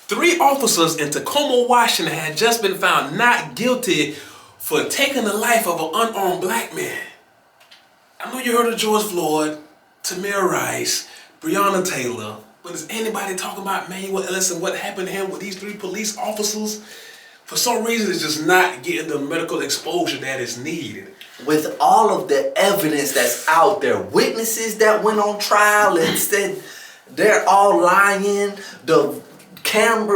3 officers in Tacoma, Washington had just been found not guilty for taking the life of an unarmed black man. I know you heard of George Floyd, Tamir Rice, Breonna Taylor, but is anybody talking about Manuel Ellis and what happened to him with these 3 police officers? For some reason, it's just not getting the medical exposure that is needed. With all of the evidence that's out there, witnesses that went on trial and said they're all lying, the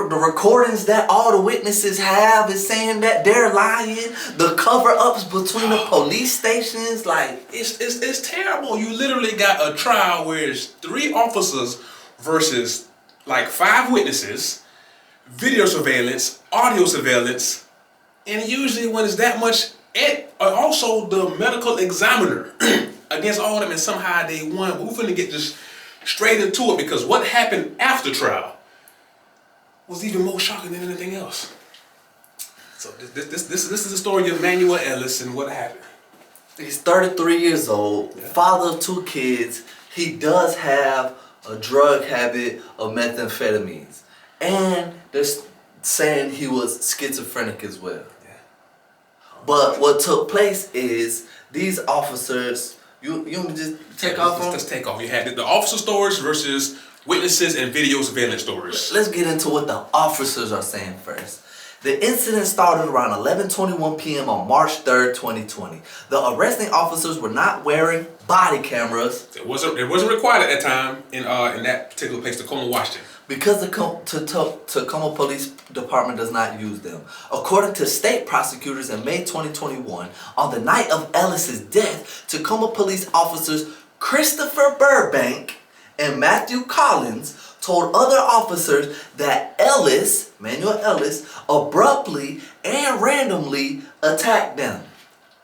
recordings that all the witnesses have is saying that they're lying, the cover-ups between the police stations, like it's terrible. You literally got a trial where it's 3 officers versus like 5 witnesses, video surveillance, audio surveillance, and usually when it's that much, also the medical examiner against all of them, and somehow they won. But we're finna get just straight into it, because what happened after trial was even more shocking than anything else. So this is the story of Manuel Ellis and what happened. He's 33 years old, father of 2 kids. He does have a drug habit of methamphetamines, and they're saying he was schizophrenic as well. But what took place is these officers, you want me to just take off on? Let's take off. You had the officer stories versus witnesses and video surveillance stories. Let's get into what the officers are saying first. The incident started around 11:21 p.m. on March 3rd, 2020. The arresting officers were not wearing body cameras. It wasn't required at that time in that particular place, Tacoma, Washington. Because the Tacoma Police Department does not use them. According to state prosecutors in May 2021, on the night of Ellis's death, Tacoma police officers Christopher Burbank and Matthew Collins told other officers that Manuel Ellis, abruptly and randomly attacked them.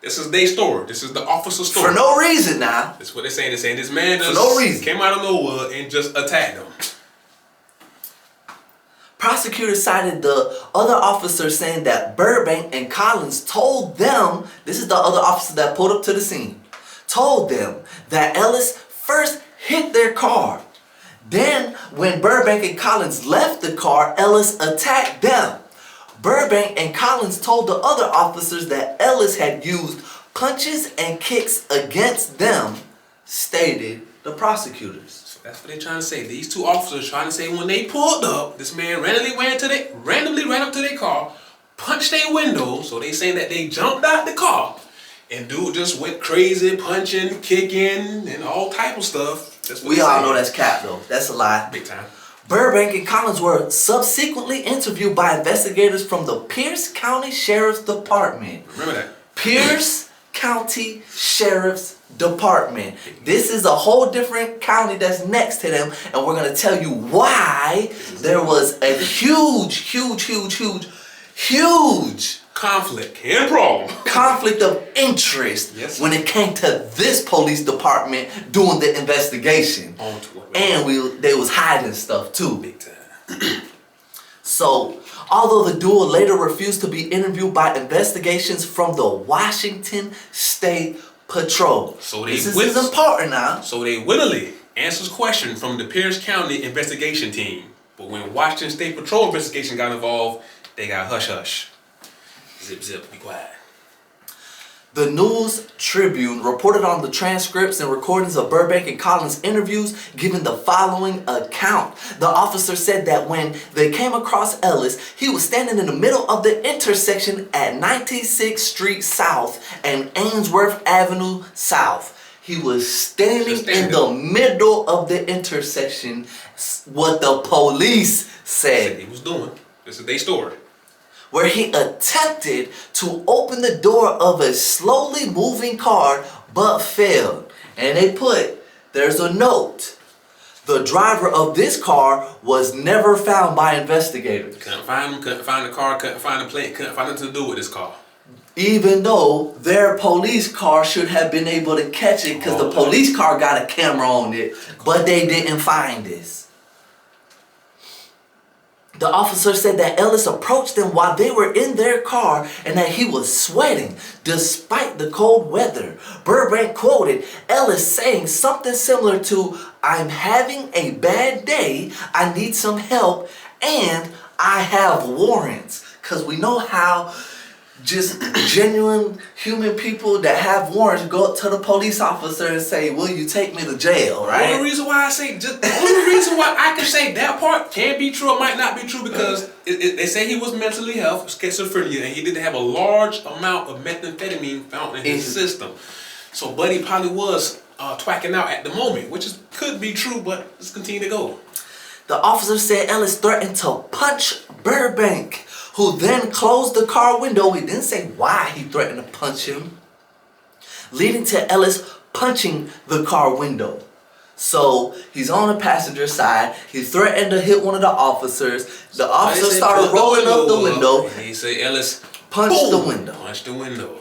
This is their story. This is the officer's story. For no reason now. That's what they're saying. They're saying this man just for no reason came out of nowhere and just attacked them. Prosecutors cited the other officers saying that Burbank and Collins told them, this is the other officer that pulled up to the scene, told them that Ellis first hit their car. Then, when Burbank and Collins left the car, Ellis attacked them. Burbank and Collins told the other officers that Ellis had used punches and kicks against them, stated the prosecutors. So that's what they're trying to say. These 2 officers trying to say when they pulled up, this man randomly ran up to their car, punched their window. So they saying that they jumped out the car, and dude just went crazy, punching, kicking, and all type of stuff. We all know that's cap though. That's a lie. Big time. Burbank and Collins were subsequently interviewed by investigators from the Pierce County Sheriff's Department. Remember that. Pierce County Sheriff's Department. This is a whole different county that's next to them, and we're going to tell you why there was a huge conflict and problem. Conflict of interest when it came to this police department doing the investigation. And they was hiding stuff too. Big time. So, although the duo later refused to be interviewed by investigations from the Washington State Patrol. So this is important now. So they willingly answers question from the Pierce County investigation team. But when Washington State Patrol investigation got involved, they got hush-hush. Zip, zip, be quiet. The News Tribune reported on the transcripts and recordings of Burbank and Collins' interviews, giving the following account. The officer said that when they came across Ellis, he was standing in the middle of the intersection at 96th Street South and Ainsworth Avenue South. He was standing in the middle of the intersection, what the police said He was doing. This is their story. Where he attempted to open the door of a slowly moving car but failed. And they put, there's a note. The driver of this car was never found by investigators. Couldn't find him, couldn't find the car, couldn't find the plate, couldn't find nothing to do with this car. Even though their police car should have been able to catch it because the police car got a camera on it, but they didn't find this. The officer said that Ellis approached them while they were in their car and that he was sweating despite the cold weather. Burbank quoted Ellis saying something similar to, "I'm having a bad day, I need some help, and I have warrants. Because we know how just genuine human people that have warrants go up to the police officer and say, will you take me to jail, right? The only reason why I can say that part can be true or might not be true because they say he was mentally health, schizophrenia, and he didn't have a large amount of methamphetamine found in his system. So Buddy probably was twacking out at the moment, which could be true, but let's continue to go. The officer said Ellis threatened to punch Burbank, who then closed the car window. He didn't say why he threatened to punch him, leading to Ellis punching the car window. So he's on the passenger side. He threatened to hit one of the officers. The officer started rolling up the window. And he said Ellis punched the window. Punched the window.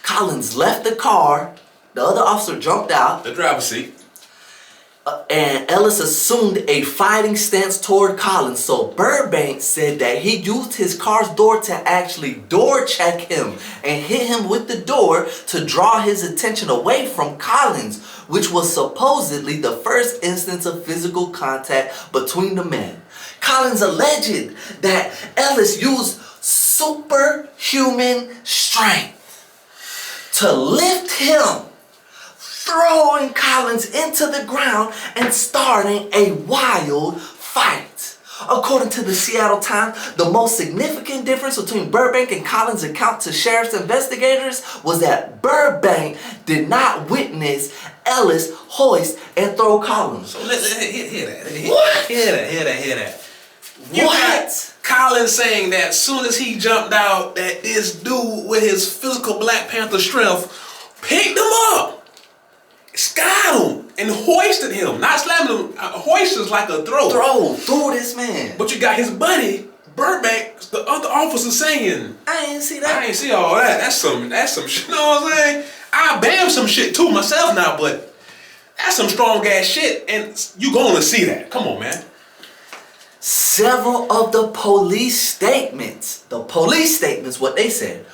Collins left the car. The other officer jumped out. The driver's seat. And Ellis assumed a fighting stance toward Collins. So Burbank said that he used his car's door to actually door check him and hit him with the door to draw his attention away from Collins, which was supposedly the first instance of physical contact between the men. Collins alleged that Ellis used superhuman strength to lift him, throwing Collins into the ground and starting a wild fight. According to the Seattle Times, the most significant difference between Burbank and Collins' account to sheriff's investigators was that Burbank did not witness Ellis hoist and throw Collins. So let's hear that. What? Hear that. What? Collins saying that as soon as he jumped out, that this dude with his physical Black Panther strength picked him up, got him, and hoisted him. Not slamming him. Hoist is like a throw. Through this man. But you got his buddy, Burbank, the other officer saying, I ain't see that. I ain't see all that. That's some shit. You know what I'm saying? I bam some shit too myself now, but that's some strong ass shit, and you gonna see that. Come on, man. Several of the police statements, what they said,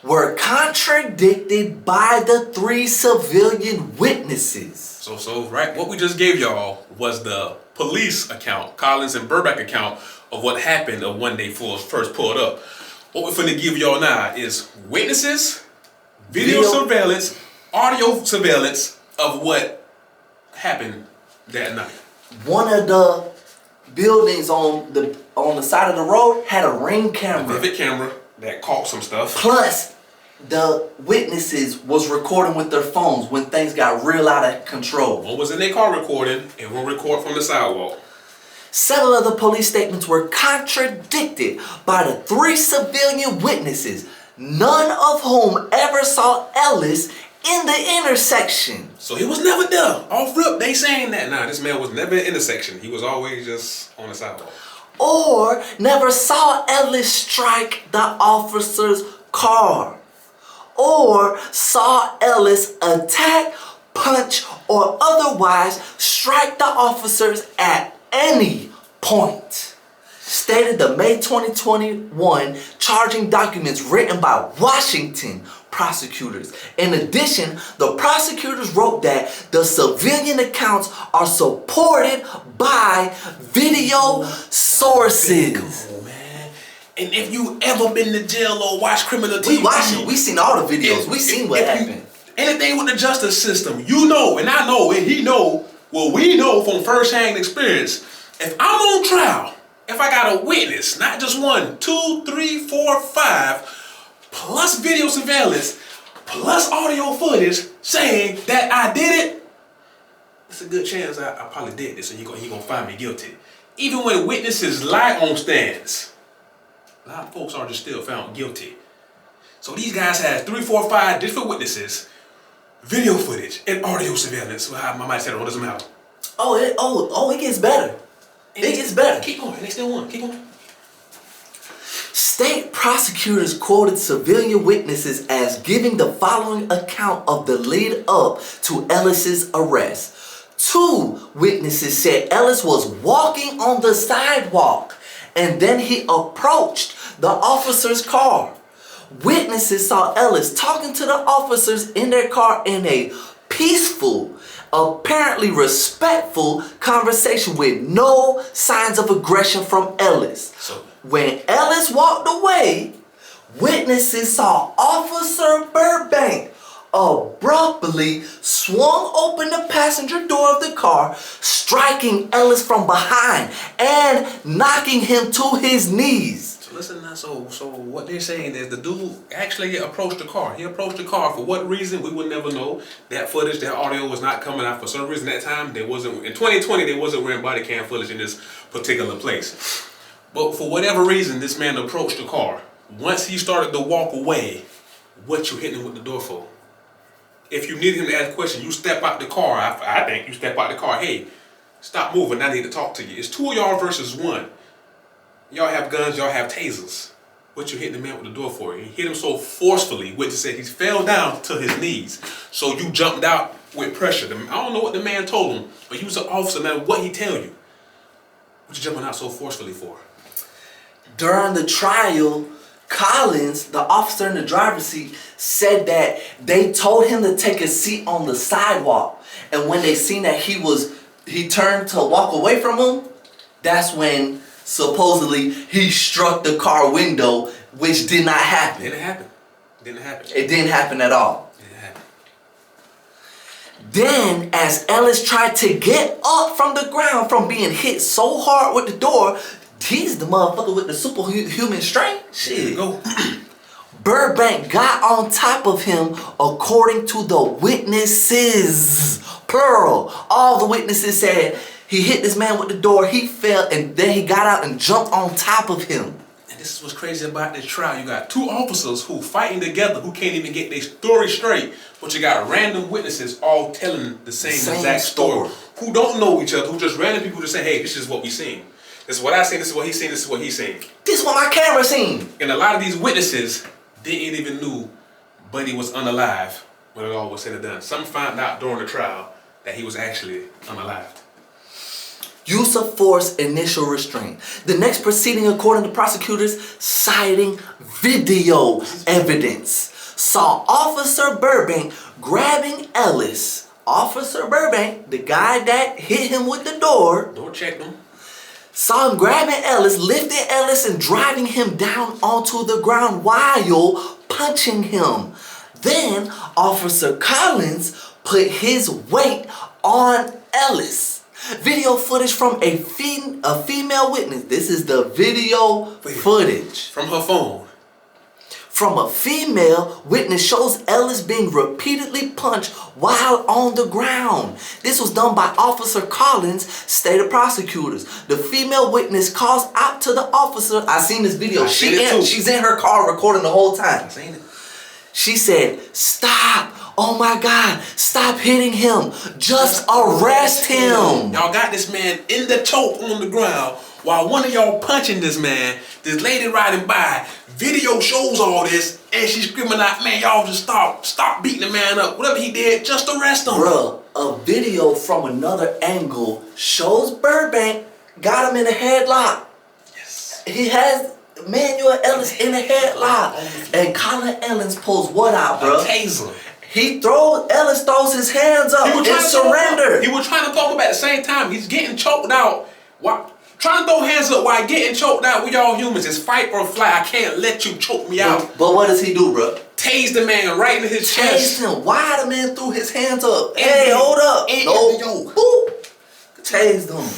were contradicted by the 3 civilian witnesses. So right, what we just gave y'all was the police account, Collins and Burbank account of what happened of when they first pulled up. What we're finna give y'all now is witnesses, video surveillance, audio surveillance of what happened that night. One of the buildings on the side of the road had a ring camera. A vivid camera that caught some stuff. Plus, the witnesses was recording with their phones when things got real out of control. One was in their car recording, and one recorded from the sidewalk. Several of the police statements were contradicted by the 3 civilian witnesses, none of whom ever saw Ellis in the intersection. So he was never there. Off rip, they saying that. Nah, this man was never in the intersection. He was always just on the sidewalk. Or never saw Ellis strike the officer's car. Or saw Ellis attack, punch, or otherwise strike the officers at any point. Stated the May 2021 charging documents written by Washington prosecutors. In addition, the prosecutors wrote that the civilian accounts are supported by video sources. Come on, man. And if you ever been to jail or watched criminal TV, we watched it. We seen all the videos. We seen what happened. Anything with the justice system, you know, and I know, and he know, well, we know from first-hand experience, if I'm on trial, if I got a witness, not just 1, 2, 3, 4, 5, plus video surveillance, plus audio footage saying that I did it, it's a good chance I probably did this, and he gonna find me guilty. Even when witnesses lie on stands, a lot of folks are just still found guilty. So these guys had 3, 4, 5 different witnesses, video footage, and audio surveillance. Well, I might say it doesn't matter. It gets better. It gets better. Keep going. They still won. Keep going. State prosecutors quoted civilian witnesses as giving the following account of the lead up to Ellis's arrest. 2 witnesses said Ellis was walking on the sidewalk and then he approached the officer's car. Witnesses saw Ellis talking to the officers in their car in a peaceful, apparently respectful conversation with no signs of aggression from Ellis. When Ellis walked away, witnesses saw Officer Burbank abruptly swung open the passenger door of the car, striking Ellis from behind and knocking him to his knees. So listen now, so what they're saying is the dude actually approached the car. He approached the car for what reason, we would never know. That footage, that audio was not coming out for some reason that time. They wasn't, in 2020, they wasn't wearing body cam footage in this particular place. But for whatever reason, this man approached the car. Once he started to walk away, what you hitting him with the door for? If you needed him to ask a question, you step out the car. I think you step out the car. Hey, stop moving. I need to talk to you. It's 2 of y'all versus 1. Y'all have guns. Y'all have tasers. What you hit the man with the door for? You hit him so forcefully. Witness said he fell down to his knees. So you jumped out with pressure. I don't know what the man told him, but you was an officer, man. What he tell you? What you jumping out so forcefully for? During the trial, Collins, the officer in the driver's seat, said that they told him to take a seat on the sidewalk. And when they seen that he turned to walk away from him, that's when supposedly he struck the car window, which did not happen. Didn't happen. Didn't happen. It didn't happen at all. Didn't happen. Then, as Ellis tried to get up from the ground from being hit so hard with the door, he's the motherfucker with the superhuman strength. Shit. Go. Burbank got on top of him according to the witnesses. Plural. All the witnesses said he hit this man with the door, he fell, and then he got out and jumped on top of him. And this is what's crazy about this trial. You got 2 officers who fighting together who can't even get their story straight, but you got random witnesses all telling the same exact story. Who don't know each other, who just random people just say, hey, this is what we seen. This is what I seen, this is what he seen, this is what he seen. This is what my camera seen. And a lot of these witnesses didn't even knew Buddy was unalive when it all was said and done. Some found out during the trial that he was actually unalived. Use of force, initial restraint. The next proceeding, according to prosecutors, citing video evidence, saw Officer Burbank grabbing Ellis. Officer Burbank, the guy that hit him with the door, Checked him. saw him grabbing Ellis, lifting Ellis and driving him down onto the ground while punching him. Then Officer Collins put his weight on Ellis. Video footage from a female witness. This is the video footage. From her phone. From a female witness shows Ellis being repeatedly punched while on the ground. This was done by Officer Collins, stated prosecutors. The female witness calls out to the officer. I seen this video. She's in her car recording the whole time. I seen it. She said, "Stop. Oh my God, stop hitting him. Just arrest him." Y'all got this man in the choke on the ground while one of y'all punching this man. This lady riding by, video shows all this, and she's screaming out, man, y'all just stop beating the man up. Whatever he did, just arrest him. Bruh, a video from another angle shows Burbank got him in a headlock. Yes. He has Manuel Ellis in a headlock. And Colin Ellis pulls what out, bro? A taser. Ellis throws his hands up and surrender. He was trying to throw him up at the same time. He's getting choked out. Trying to throw hands up while getting choked out. We all humans. It's fight or flight. I can't let you choke me out. But what does he do, bro? Tased the man right in his chest. Tased him. Why the man threw his hands up? Hey, hold up. No. Boop. Tased him.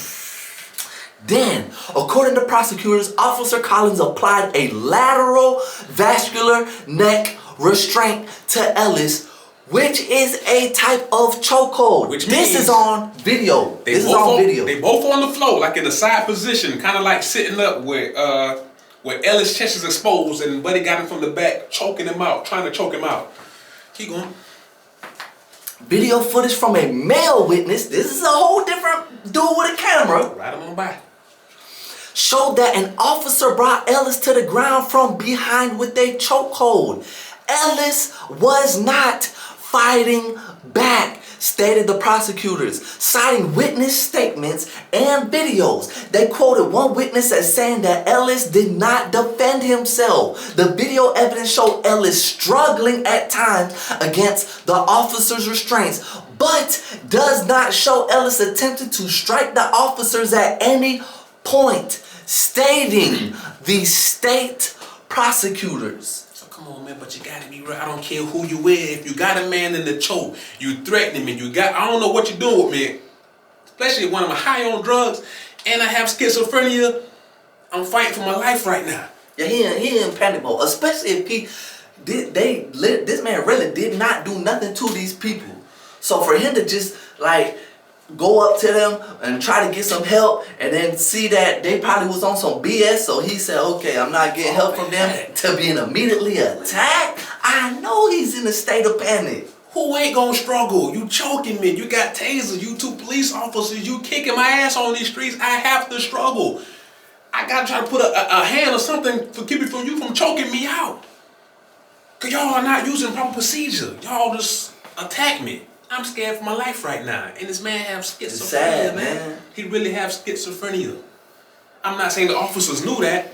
Then, according to prosecutors, Officer Collins applied a lateral vascular neck restraint to Ellis, which is a type of chokehold. This is on video. This is on video. They both on the floor, like in the side position, kind of like sitting up where Ellis' chest is exposed and Buddy got him from the back, choking him out, trying to choke him out. Keep going. Video footage from a male witness. This is a whole different dude with a camera. Right him on by. Showed that an officer brought Ellis to the ground from behind with a chokehold. Ellis was not fighting back, stated the prosecutors, citing witness statements and videos. They quoted one witness as saying that Ellis did not defend himself. The video evidence showed Ellis struggling at times against the officer's restraints, but does not show Ellis attempting to strike the officers at any point, stating the state prosecutors. So come on, man, but you gotta be real. I don't care who you with. If you got a man in the choke, you threaten him, and I don't know what you're doing with me. Especially when I'm high on drugs and I have schizophrenia, I'm fighting for my life right now. Yeah, he in panic mode. Especially if this man really did not do nothing to these people. So for him to just like go up to them and try to get some help and then see that they probably was on some BS, so he said, okay, I'm not getting help from them, to being immediately attacked, I know he's in a state of panic. Who ain't gonna struggle? You choking me, you got tasers, you 2 police officers, you kicking my ass on these streets, I have to struggle. I gotta try to put a hand or something to keep you from choking me out. Cause y'all are not using proper procedure. Y'all just attack me. I'm scared for my life right now. And this man have schizophrenia, it's sad, man. He really have schizophrenia. I'm not saying the officers knew that,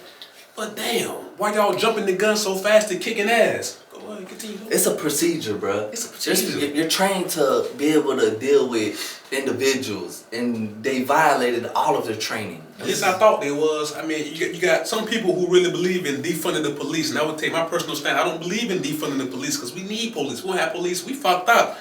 but damn, why y'all jumping the gun so fast and kicking ass? Go ahead, continue. It's a procedure, bro. It's a procedure. You're trained to be able to deal with individuals, and they violated all of their training. At least I thought they was. I mean, you got some people who really believe in defunding the police, and I would take my personal stand. I don't believe in defunding the police because we need police. We don't have police. We fucked up.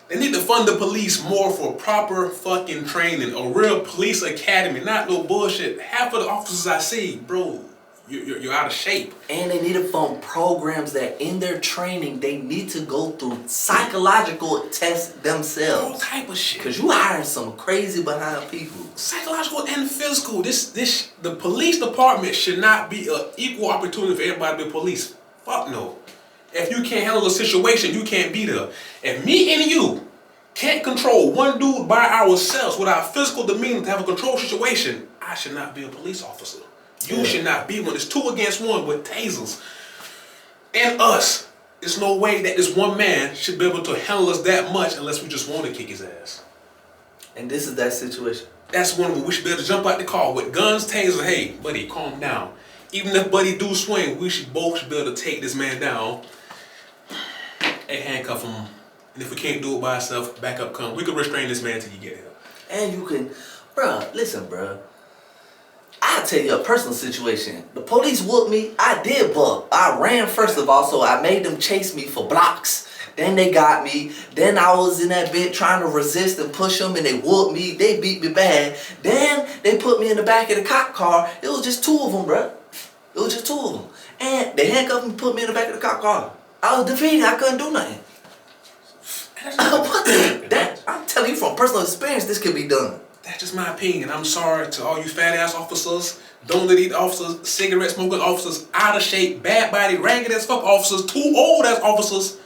They need to fund the police more for proper fucking training, a real police academy, not no bullshit. Half of the officers I see, bro, you're out of shape. And they need to fund programs that in their training they need to go through psychological tests themselves. All type of shit. Cause you hiring some crazy behind people. Psychological and physical. The police department should not be an equal opportunity for everybody to be police. Fuck no. If you can't handle a situation, you can't be there. If me and you can't control one dude by ourselves with our physical demeanor to have a control situation, I should not be a police officer. You should not be one. It's 2 against 1 with tasers. And us. There's no way that this one man should be able to handle us that much unless we just want to kick his ass. And this is that situation. That's when we should be able to jump out the car with guns, taser. Hey, buddy, calm down. Even if buddy do swing, we should both be able to take this man down and handcuff him. And if we can't do it by ourselves, backup comes. We can restrain this man till you get here. And you can, bruh, listen, bruh. I'll tell you a personal situation. The police whooped me. I did buck. I ran first of all, so I made them chase me for blocks. Then they got me. Then I was in that bit trying to resist and push them, and they whooped me. They beat me bad. Then they put me in the back of the cop car. It was just 2 of them, bruh. It was just 2 of them. And they handcuffed me and put me in the back of the cop car. I was defeated. I couldn't do nothing. What the? I'm telling you from personal experience, this could be done. That's just my opinion. I'm sorry to all you fat ass officers, don't let eat officers, cigarette smoking officers, out of shape, bad body, ragged as fuck officers, too old as officers.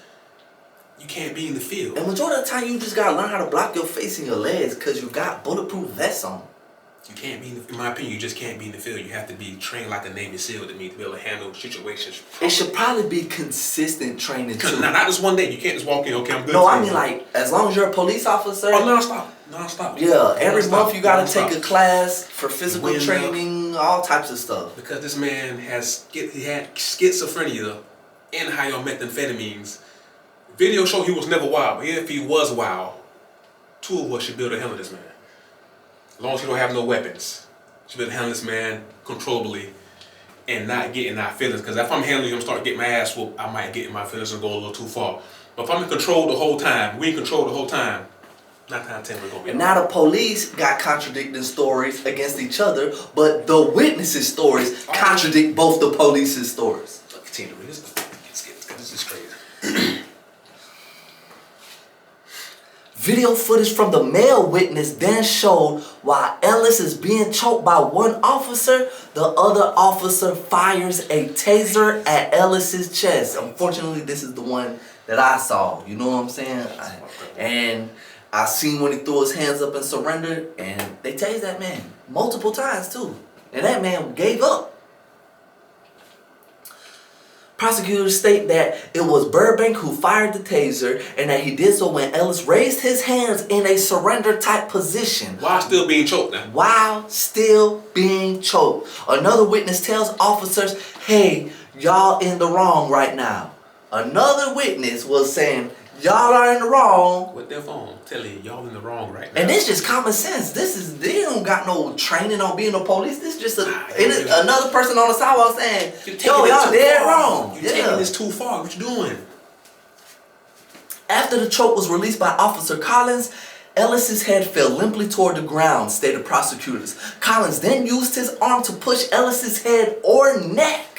You can't be in the field. And majority of the time, you just gotta learn how to block your face and your legs because you got bulletproof vests on. You can't be, in my opinion, you just can't be in the field. You have to be trained like a Navy SEAL to be able to handle situations. It should probably be consistent training too. Not just one day. You can't just walk in, okay, I'm good. No, I mean like, as long as you're a police officer. Oh, non-stop. Yeah, every month you gotta take a class for physical training, all types of stuff. Because this man had schizophrenia and high on methamphetamines. Video show he was never wild, but if he was wild, 2 of us should be able to handle this man. As long as you don't have no weapons, you should be able to handle this man controllably and not get in our feelings. Because if I'm handling him, start getting my ass whooped, I might get in my feelings and go a little too far. But if I'm in control the whole time, we in control the whole time, 9 times out of 10 we're gonna be. And now the police got contradicting stories against each other, but the witnesses' stories contradict both the police's stories. Continue to read this. This is crazy. Video footage from the male witness then showed while Ellis is being choked by one officer, the other officer fires a taser at Ellis's chest. Unfortunately, this is the one that I saw. You know what I'm saying? And I seen when he threw his hands up and surrendered, and they tased that man multiple times too. And that man gave up. Prosecutors state that it was Burbank who fired the taser and that he did so when Ellis raised his hands in a surrender type position. While still being choked now. While still being choked. Another witness tells officers, hey, y'all in the wrong right now. Another witness was saying, Y'all are in the wrong. With their phone, tell you, y'all in the wrong right now. And this just common sense. They don't got no training on being a police. This just another person on the sidewalk saying, yo, y'all dead wrong. You're taking this too far. What you doing? After the choke was released by Officer Collins, Ellis's head fell limply toward the ground, stated prosecutors. Collins then used his arm to push Ellis's head or neck,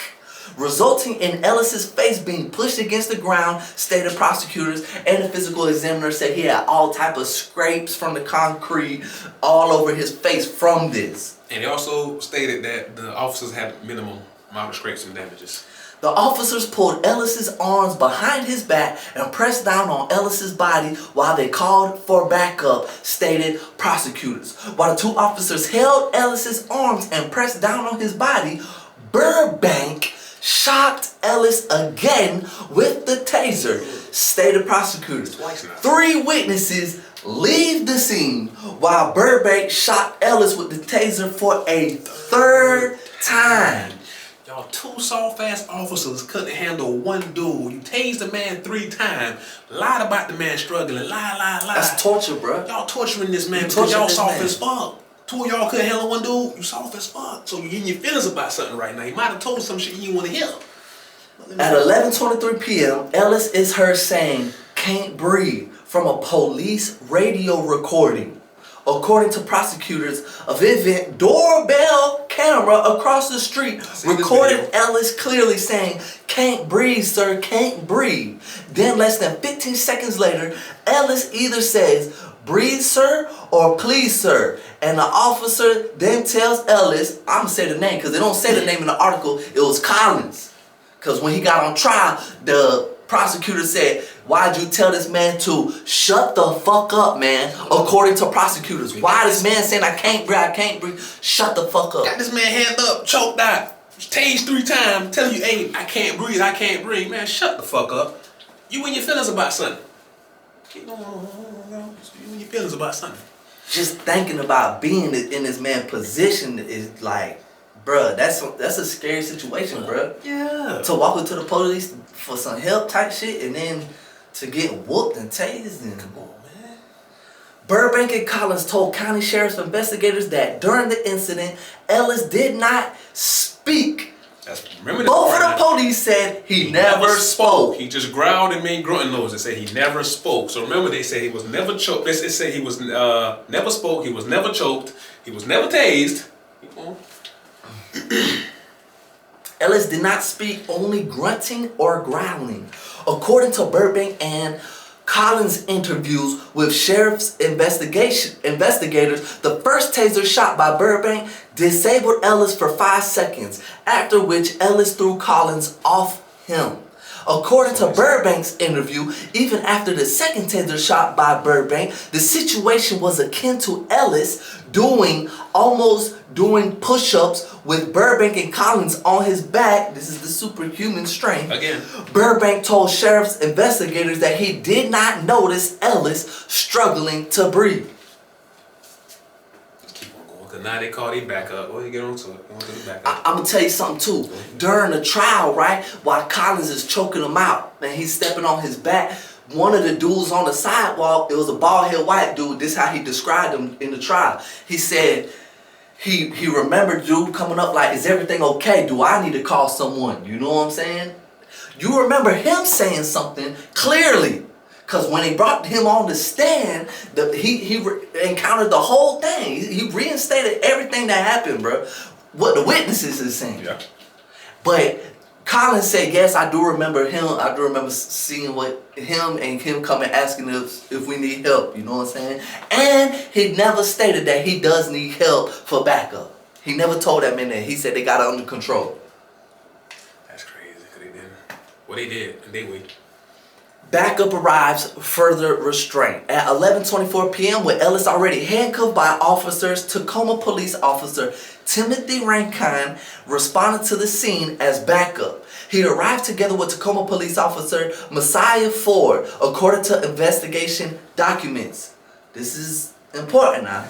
resulting in Ellis's face being pushed against the ground, stated prosecutors, and the physical examiner said he had all type of scrapes from the concrete all over his face from this. And they also stated that the officers had minimum amount of scrapes and damages. The officers pulled Ellis's arms behind his back and pressed down on Ellis's body while they called for backup, stated prosecutors. While the two officers held Ellis's arms and pressed down on his body, Burbank shocked Ellis again with the taser, stated prosecutors. Twice now. 3 witnesses leave the scene while Burbank shot Ellis with the taser for a 3rd time. Y'all 2 soft-ass officers couldn't handle one dude. You tased the man 3 times, lied about the man struggling, lie. That's torture, bro. Y'all torturing this man because y'all soft as fuck. 2 of y'all couldn't handle one dude. You soft as fuck. So you getting your feelings about something right now. You might have told some shit you didn't want to hear. At 11:23 p.m., Ellis is heard saying, "Can't breathe," from a police radio recording. According to prosecutors, a Vivint doorbell camera across the street recorded Ellis clearly saying, "Can't breathe, sir, can't breathe." Then less than 15 seconds later, Ellis either says, "Breathe, sir," or "Please, sir." And the officer then tells Ellis, I'm going to say the name because they don't say the name in the article, it was Collins. Because when he got on trial, the prosecutor said, "Why'd you tell this man to shut the fuck up, man?" According to prosecutors. Why this man saying, I can't breathe, shut the fuck up. Got this man hand up, choked out, tased 3 times, telling you, hey, I can't breathe. Man, shut the fuck up. You in your feelings about something. Keep going. You in your feelings about something. Just thinking about being in this man's position is like, bruh, that's a scary situation, bruh. Yeah. To walk into the police for some help type shit and then to get whooped and tased and Come on, man. Burbank and Collins told county sheriff's investigators that during the incident, Ellis did not speak. Remember Both of the police said he never spoke. He just growled and made grunting noises. They said he never spoke. So remember, they said he was never choked. They said he was never spoke. He was never choked. He was never tased. Keep on. Ellis did not speak, only grunting or growling. According to Burbank and Collins' interviews with sheriff's investigators, the first taser shot by Burbank disabled Ellis for 5 seconds, after which Ellis threw Collins off him. According to Burbank's interview, even after the second taser shot by Burbank, the situation was akin to Ellis doing push-ups with Burbank and Collins on his back. This is the superhuman strength. Again. Burbank told sheriff's investigators that he did not notice Ellis struggling to breathe. Cause now they call him back up. Go ahead, get on to it. Go on to the back up. I'm gonna tell you something too. During the trial, right, while Collins is choking him out and he's stepping on his back, one of the dudes on the sidewalk, it was a bald-headed white dude. This is how he described him in the trial. He said he remembered dude coming up like, "Is everything okay? Do I need to call someone?" You know what I'm saying? You remember him saying something clearly. Because when they brought him on the stand, he encountered the whole thing. He reinstated everything that happened, bro. What the witnesses is saying. Yeah. But Collins said, yes, I do remember him. I do remember seeing him coming asking us if we need help. You know what I'm saying? And he never stated that he does need help for backup. He never told that man that. He said they got it under control. That's crazy. Cause they didn't. Well, they did, and they wait. Backup arrives, further restraint. At 11:24 p.m., with Ellis already handcuffed by officers, Tacoma police officer Timothy Rankine responded to the scene as backup. He arrived together with Tacoma police officer Messiah Ford, according to investigation documents. This is important now.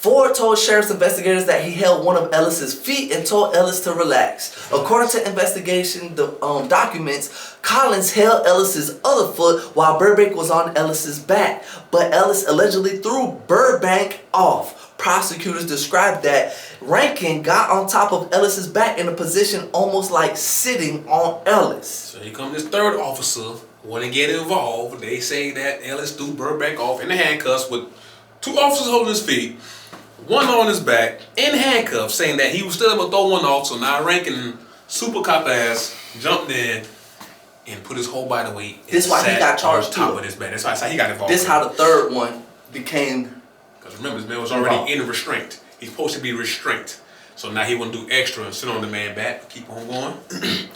Ford told sheriff's investigators that he held one of Ellis's feet and told Ellis to relax. According to investigation documents, Collins held Ellis's other foot while Burbank was on Ellis's back, but Ellis allegedly threw Burbank off. Prosecutors described that Rankin got on top of Ellis's back in a position almost like sitting on Ellis. So here comes this third officer, want to get involved. They say that Ellis threw Burbank off in the handcuffs with two officers holding his feet, one on his back, in handcuffs, saying that he was still able to throw one off. So now Rankin, super cop ass, jumped in and put his whole body weight. This is why he got charged on top of his back. That's why he got involved. This is how the third one became. Because remember, this man was already in restraint. He's supposed to be restrained. So now he want to do extra and sit on the man back. Keep on going.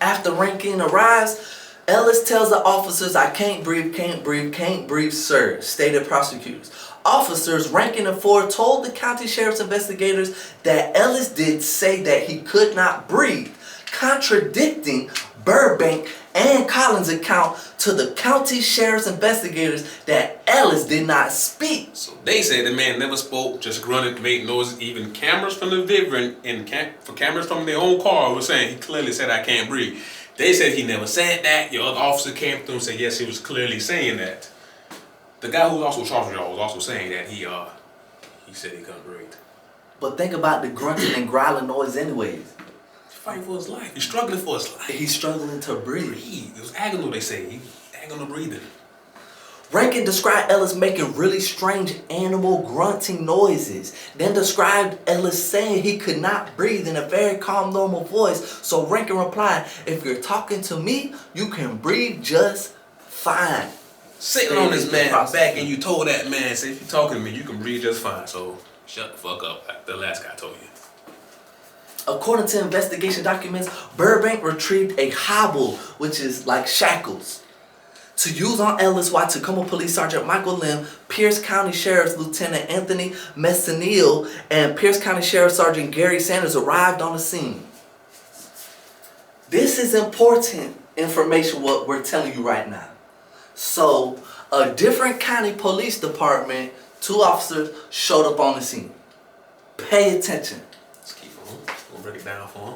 After Rankin arrives, Ellis tells the officers, "I can't breathe, can't breathe, can't breathe, sir," stated prosecutors. Officers Rankin and Ford told the county sheriff's investigators that Ellis did say that he could not breathe, contradicting Burbank and Collins' account to the county sheriff's investigators that Ellis did not speak. So they say the man never spoke, just grunted, made noises. Even cameras from the Vibrant and for cameras from their own car were saying he clearly said, "I can't breathe." They said he never said that. Your other officer came through and said, yes, he was clearly saying that. The guy who was also charged with y'all was also saying that he said he couldn't breathe. But think about the grunting and growling noise anyways. He's fighting for his life. He's struggling for his life. He's struggling to breathe. It was agonal, they say. He was agonal breathing. Rankin described Ellis making really strange animal grunting noises, then described Ellis saying he could not breathe in a very calm, normal voice. So Rankin replied, "If you're talking to me, you can breathe just fine." Sitting on this man's back and you told that man, say, if you're talking to me, you can breathe just fine. So shut the fuck up, like the last guy told you. According to investigation documents, Burbank retrieved a hobble, which is like shackles, to use on Ellis while Tacoma Police Sergeant Michael Lim, Pierce County Sheriff's Lieutenant Anthony Messinil, and Pierce County Sheriff Sergeant Gary Sanders arrived on the scene. This is important information what we're telling you right now. So, a different county police department, two officers showed up on the scene. Pay attention. Let's keep on. We'll break it down for him.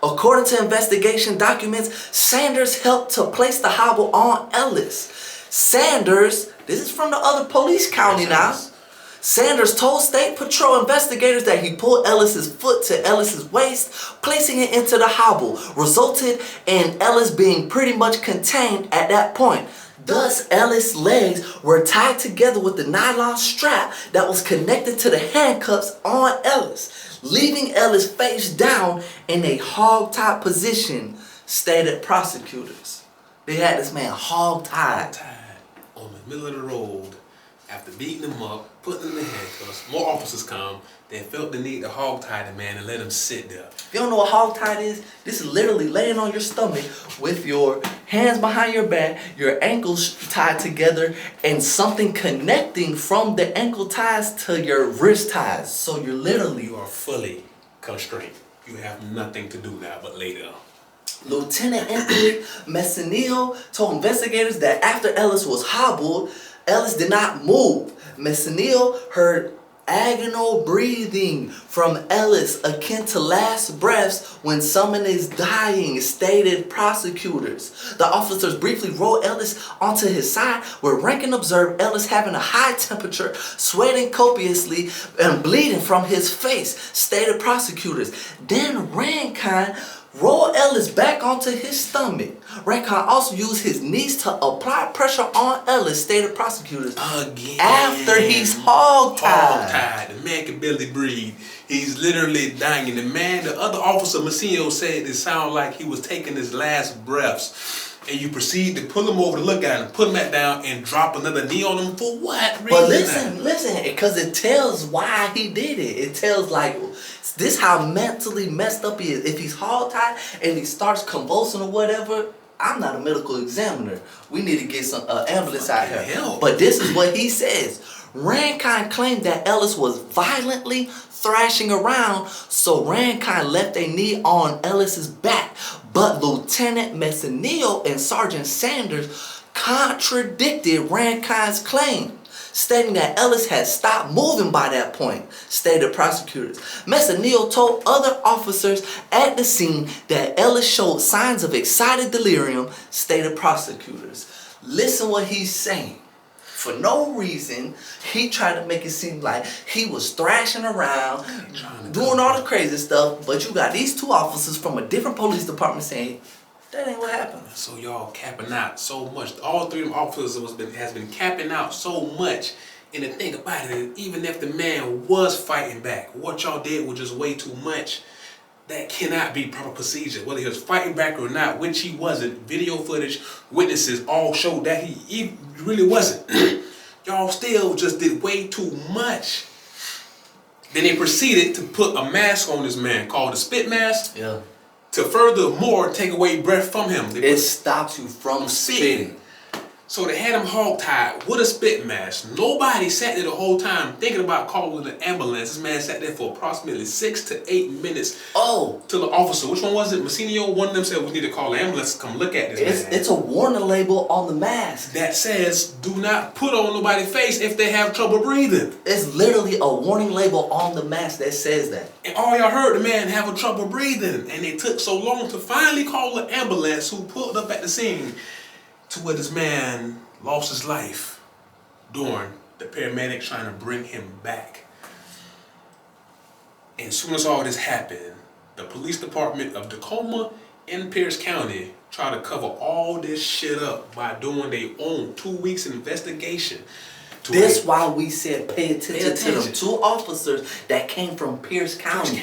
According to investigation documents, Sanders helped to place the hobble on Ellis. Sanders, this is from the other police county now. Sanders told State Patrol investigators that he pulled Ellis's foot to Ellis's waist, placing it into the hobble, resulted in Ellis being pretty much contained at that point. Thus, Ellis' legs were tied together with the nylon strap that was connected to the handcuffs on Ellis, leaving Ellis face down in a hog-tied position, stated prosecutors. They had this man hog-tied On the middle of the road. After beating him up, putting him in handcuffs, more officers come. They felt the need to hog-tie the man and let him sit there. If you don't know what hog-tied is, this is literally laying on your stomach with your hands behind your back, your ankles tied together, and something connecting from the ankle ties to your wrist ties. So you're literally... You are fully constrained. You have nothing to do now but lay down. Lieutenant Anthony Messinil told investigators that after Ellis was hobbled, Ellis did not move. Messinil heard agonal breathing from Ellis akin to last breaths when someone is dying, stated prosecutors. The officers briefly rolled Ellis onto his side, where Rankin observed Ellis having a high temperature, sweating copiously, and bleeding from his face, stated prosecutors. Then Rankin rolled Ellis back onto his stomach. Rankin also used his knees to apply pressure on Ellis, stated prosecutors. Again. After he's hog-tied. Hog-tied. The man can barely breathe. He's literally dying. And the other officer, Massino, said it sounded like he was taking his last breaths. And you proceed to pull him over to look at him, put him back down, and drop another knee on him for what reason? But listen, because it tells why he did it. It tells like, this how mentally messed up he is. If he's hog-tied and he starts convulsing or whatever, I'm not a medical examiner. We need to get some ambulance out here. Hell. But this is what he says. Rankin claimed that Ellis was violently thrashing around, so Rankin left a knee on Ellis's back. But Lieutenant Messinil and Sergeant Sanders contradicted Rankin's claim, stating that Ellis had stopped moving by that point, stated prosecutors. Mr. Neal told other officers at the scene that Ellis showed signs of excited delirium, stated prosecutors. Listen what he's saying. For no reason, he tried to make it seem like he was thrashing around, doing all the crazy stuff, but you got these two officers from a different police department saying, that ain't what happened. So y'all capping out so much. All three of them officers has been capping out so much. And the thing about it is, even if the man was fighting back, what y'all did was just way too much. That cannot be proper procedure. Whether he was fighting back or not, which he wasn't. Video footage, witnesses all showed that he really wasn't. Y'all still just did way too much. Then they proceeded to put a mask on this man called a spit mask. Yeah. To furthermore take away breath from him. It stops you from spitting. So they had him hogtied with a spit mask. Nobody sat there the whole time thinking about calling an ambulance. This man sat there for approximately 6 to 8 minutes. Oh. To the officer. Which one was it? Massinio? One of them said we need to call an ambulance to come look at this man. It's a warning label on the mask. That says do not put on nobody's face if they have trouble breathing. It's literally a warning label on the mask that says that. And all y'all heard the man having trouble breathing. And it took so long to finally call an ambulance who pulled up at the scene to where this man lost his life during the paramedics trying to bring him back. And as soon as all this happened, the police department of Tacoma and Pierce County tried to cover all this shit up by doing their own 2 weeks investigation. This why we said pay attention to them two officers that came from Pierce County.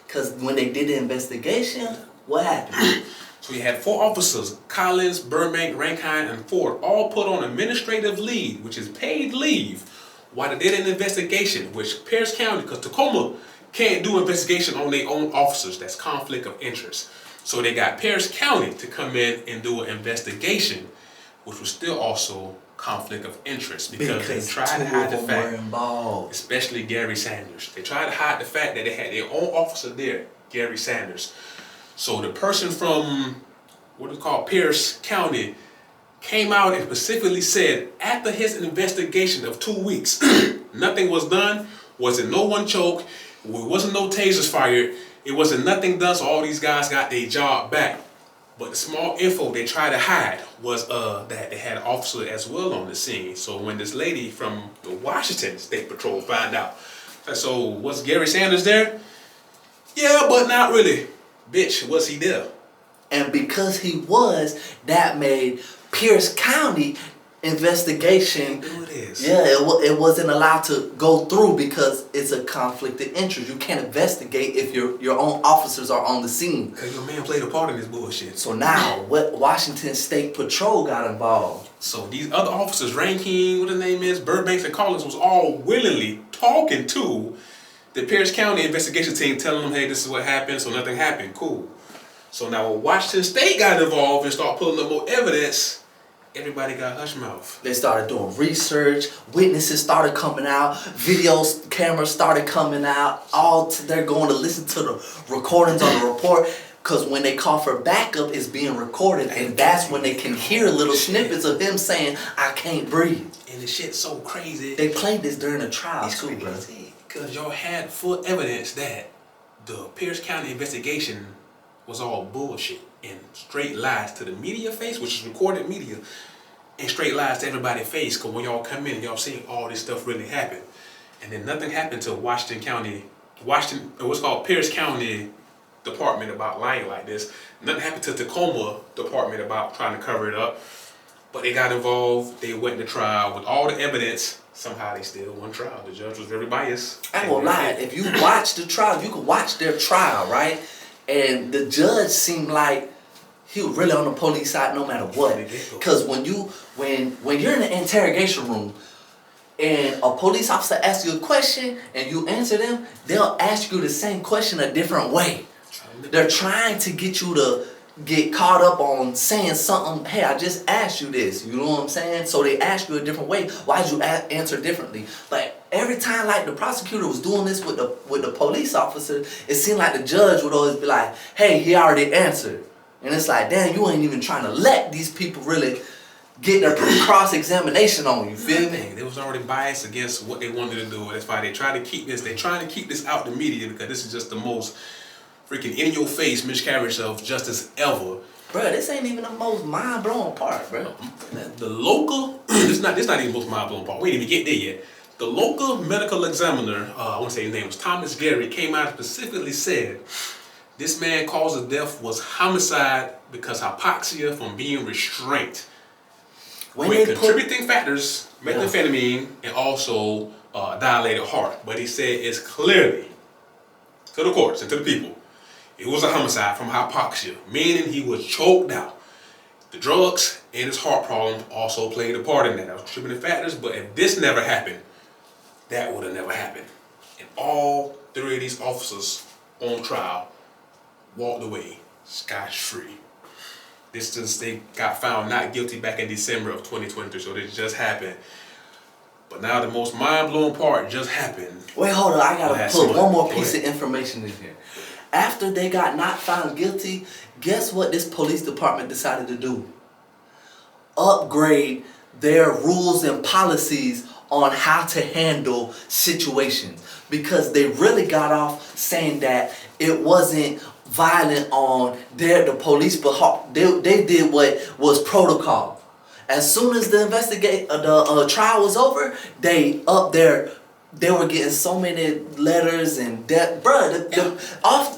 Because when they did the investigation, what happened? So you had 4 officers, Collins, Burbank, Rankine, and Ford, all put on administrative leave, which is paid leave, while they did an investigation, which Pierce County, because Tacoma can't do investigation on their own officers. That's conflict of interest. So they got Pierce County to come in and do an investigation, which was still also conflict of interest because they tried to hide the fact, especially Gary Sanders. They tried to hide the fact that they had their own officer there, Gary Sanders. So the person from what is called Pierce County came out and specifically said after his investigation of 2 weeks, nothing was done, wasn't no one choked, wasn't no tasers fired, it wasn't nothing done, so all these guys got their job back. But the small info they tried to hide was that they had an officer as well on the scene. So when this lady from the Washington State Patrol found out, so was Gary Sanders there? Yeah, but not really. Bitch, was he there? And because he was, that made Pierce County investigation. Yeah, it wasn't allowed to go through because it's a conflict of interest. You can't investigate if your own officers are on the scene. Because your man played a part in this bullshit. So now, what Washington State Patrol got involved? So these other officers, Rankine, what the name is, Burbanks and Collins, was all willingly talking to the Pierce County investigation team, telling them, hey, this is what happened, so nothing happened. Cool. So now when Washington State got involved and started pulling up more evidence, everybody got hush mouth. They started doing research, witnesses started coming out, videos, cameras started coming out, they're going to listen to the recordings on the report, because when they call for backup, it's being recorded, and that's when they can hear little snippets of him saying, I can't breathe. And the shit's so crazy. They played this during the trial too, bro. Because y'all had full evidence that the Pierce County investigation was all bullshit and straight lies to the media face, which is recorded media, and straight lies to everybody's face. Because when y'all come in, y'all seeing all this stuff really happen, and then nothing happened to what's called Pierce County Department about lying like this. Nothing happened to Tacoma Department about trying to cover it up. But they got involved. They went to trial with all the evidence. Somehow they still won trial. The judge was very biased. I ain't gonna lie. If you watch the trial, you can watch their trial, right? And the judge seemed like he was really on the police side no matter what. Because when you're in the interrogation room and a police officer asks you a question and you answer them, they'll ask you the same question a different way. They're trying to get you to get caught up on saying something. Hey, I just asked you this. You know what I'm saying? So they ask you a different way. Why'd you answer differently? But every time, like the prosecutor was doing this with the police officer, it seemed like the judge would always be like, "Hey, he already answered," and it's like, damn, you ain't even trying to let these people really getting a cross-examination on you, feel me? They was already biased against what they wanted to do. That's why they try to keep this. They're trying to keep this out the media because this is just the most freaking in-your-face miscarriage of justice ever. Bruh, this ain't even the most mind-blowing part, bruh. The local, this not even the most mind-blowing part. We didn't even get there yet. The local medical examiner, I want to say his name was Thomas Gary, came out and specifically said this man's cause of death was homicide because hypoxia from being restrained. With contributing factors, methamphetamine, and also dilated heart. But he said it's clearly, to the courts and to the people, it was a homicide from hypoxia, meaning he was choked out. The drugs and his heart problem also played a part in that. That was contributing factors, but if this never happened, that would have never happened. And all three of these officers on trial walked away scot-free. They got found not guilty back in December of 2023, so this just happened. But now the most mind-blowing part just happened. Wait, hold on. I gotta put one more piece of information in here. After they got not found guilty, guess what this police department decided to do? Upgrade their rules and policies on how to handle situations. Because they really got off saying that it wasn't violent on the police, but they did what was protocol. As soon as the trial was over, they were getting so many letters and death, bruh.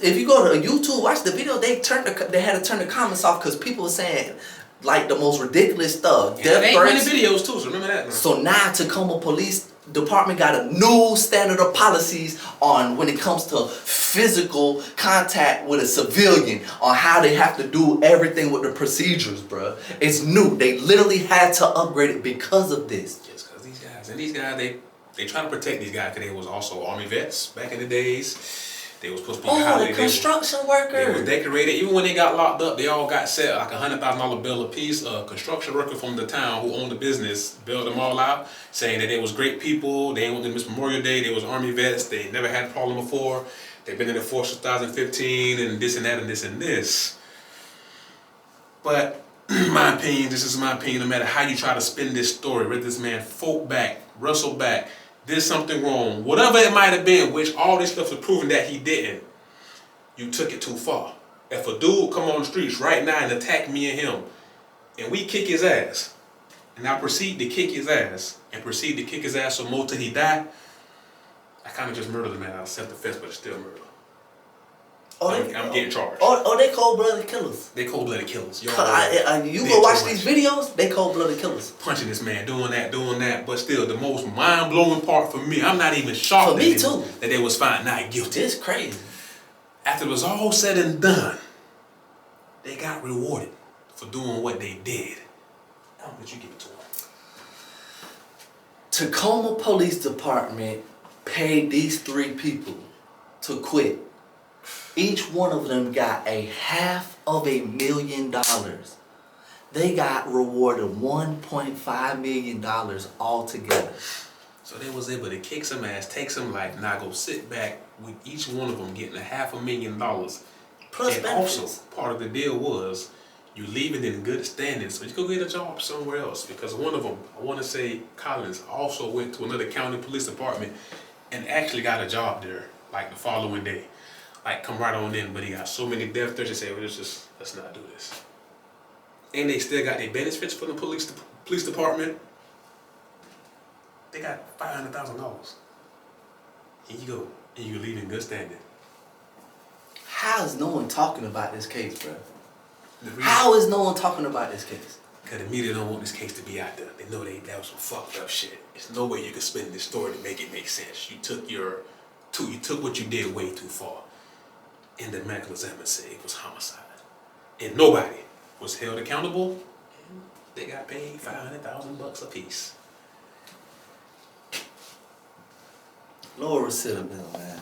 If you go to YouTube, watch the video. They had to turn the comments off because people were saying like the most ridiculous stuff. Yeah, they ain't many videos too, so remember that. Man. So now Tacoma Police Department got a new standard of policies on when it comes to physical contact with a civilian, on how they have to do everything with the procedures, bruh. It's new. They literally had to upgrade it because of this. Just because these guys, they try to protect these guys because they was also Army vets back in the days. They was supposed to be the construction workers. They was decorated. Even when they got locked up, they all got set like $100,000 bill a piece. A construction worker from the town who owned the business bailed them all out, saying that they was great people. They went to Miss Memorial Day. They was Army vets. They never had a problem before. They've been in the force since 2015 and this and that and this and this. But my opinion, this is my opinion, no matter how you try to spin this story, whether this man fought back, wrestled back, did something wrong, whatever it might have been, which all this stuff is proving that he didn't, you took it too far. If a dude come on the streets right now and attack me and him, and we kick his ass, and I proceed to kick his ass, and proceed to kick his ass some more till he die, I kind of just murdered the man out of self-defense, but it's still murder. I'm getting charged. They cold-blooded killers. They cold-blooded killers. You go watch these videos, they cold-blooded killers. Punching this man, doing that, but still the most mind-blowing part for me, I'm not even shocked that they was found not guilty. It's crazy. After it was all said and done, they got rewarded for doing what they did. How much you give it to them? Tacoma Police Department paid these 3 people to quit. Each one of them got $500,000. They got rewarded $1.5 million altogether. So they was able to kick some ass, take some life, now go sit back with each one of them getting $500,000. Plus and benefits. Also, part of the deal was you leaving in good standing, so you go get a job somewhere else. Because one of them, I want to say Collins, also went to another county police department and actually got a job there, like the following day. Like, come right on in, but he got so many death threats, they say, well, let's not do this. And they still got their benefits from the police department. They got $500,000. Here you go, and you leave in good standing. How is no one talking about this case, bro? How is no one talking about this case? Because the media don't want this case to be out there. They know that was some fucked up shit. There's no way you can spin this story to make it make sense. You took what you did way too far. And the medical examiner said it was homicide. And nobody was held accountable. And they got paid $500,000 a piece. Lower receipt bill, man.